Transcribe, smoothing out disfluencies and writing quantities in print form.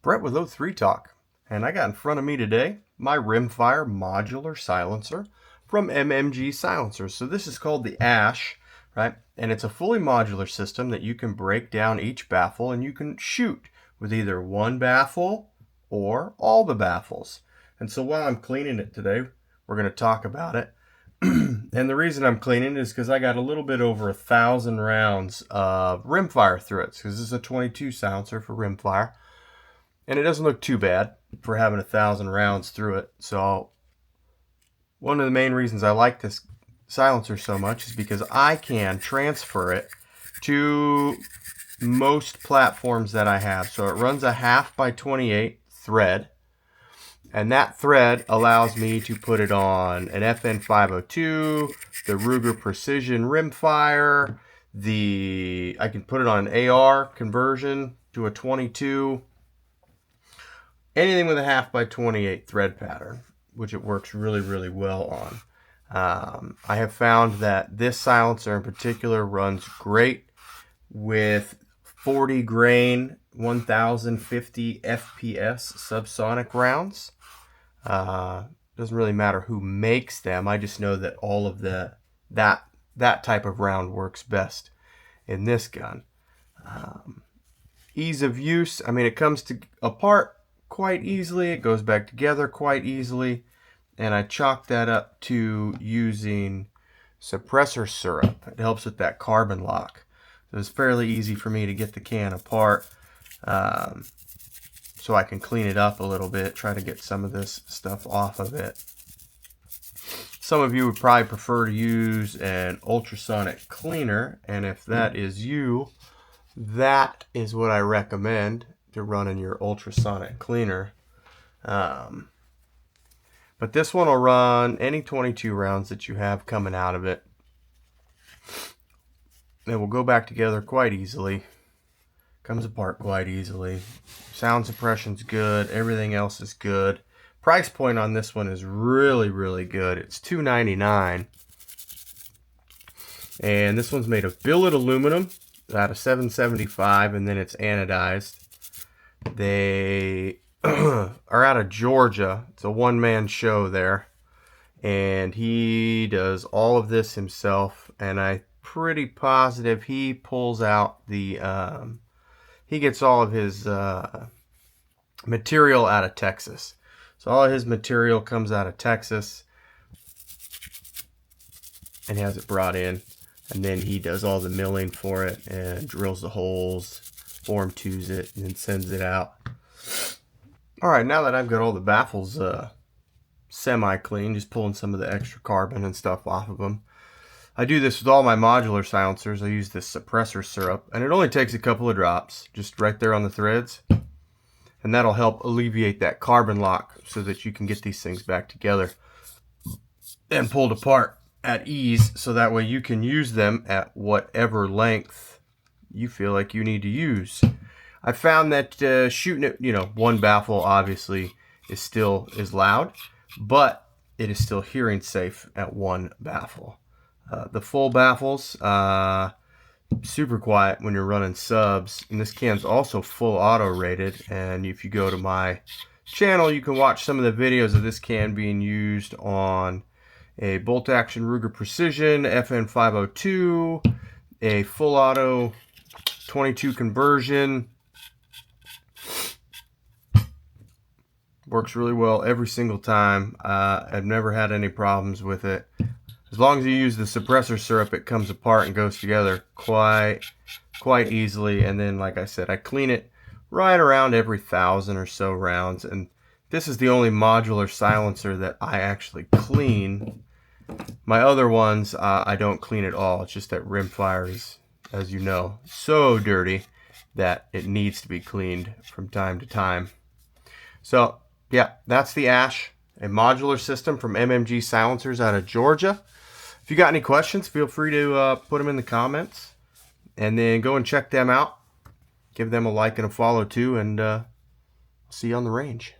Brett with O3 Talk, and I got in front of me today my rimfire modular silencer from MMG Silencers. So this is called the Ash, right? And it's a fully modular system that you can break down each baffle and you can shoot with either one baffle or all the baffles. And so while I'm cleaning it today, we're going to talk about it. And the reason I'm cleaning it is because I got a little bit over 1,000 rounds of rimfire through it, because this is a 22 silencer for rimfire. And it doesn't look too bad for having 1,000 rounds through it. So one of the main reasons I like this silencer so much is because I can transfer it to most platforms that I have. So it runs a 1/2x28 thread. And that thread allows me to put it on an FN502, the Ruger Precision rimfire, I can put it on an AR conversion to a 22. Anything with a 1/2x28 thread pattern, which it works really, really well on. I have found that this silencer in particular runs great with 40 grain 1050 FPS subsonic rounds. Doesn't really matter who makes them. I just know that all of that type of round works best in this gun. Ease of use, I mean, it comes apart quite easily. It goes back together quite easily. And I chalk that up to using suppressor syrup. It helps with that carbon lock. So it's fairly easy for me to get the can apart. So I can clean it up a little bit, try to get some of this stuff off of it. Some of you would probably prefer to use an ultrasonic cleaner, and if that is you, that is what I recommend to run in your ultrasonic cleaner. But this one will run any 22 rounds that you have coming out of it. It will go back together quite easily. Comes apart quite easily. Sound suppression's good. Everything else is good. Price point on this one is really, really good. It's $2.99. And this one's made of billet aluminum out of 775, and then it's anodized. They are out of Georgia. It's a one-man show there. And he does all of this himself. And I'm pretty positive he pulls out he gets all of his material out of Texas. So all of his material comes out of Texas, and he has it brought in, and then he does all the milling for it and drills the holes, form twos it, and then sends it out. All right, now that I've got all the baffles semi-clean, just pulling some of the extra carbon and stuff off of them. I do this with all my modular silencers. I use this suppressor syrup, and it only takes a couple of drops, just right there on the threads. And that'll help alleviate that carbon lock so that you can get these things back together and pulled apart at ease, so that way you can use them at whatever length you feel like you need to use. I found that shooting it, one baffle obviously is loud, but it is still hearing safe at one baffle. The full baffles, super quiet when you're running subs. And this can's also full auto rated. And if you go to my channel, you can watch some of the videos of this can being used on a bolt action Ruger Precision FN502, a full auto 22 conversion. Works really well every single time. I've never had any problems with it. As long as you use the suppressor syrup, it comes apart and goes together quite easily. And then, like I said, I clean it right around every 1,000 or so rounds. And this is the only modular silencer that I actually clean. My other ones, I don't clean at all. It's just that rimfire is, as you know, so dirty that it needs to be cleaned from time to time. So, yeah, that's the Ash, a modular system from MMG Silencers out of Georgia. If you got any questions, feel free to put them in the comments, and then go and check them out. Give them a like and a follow too, and see you on the range.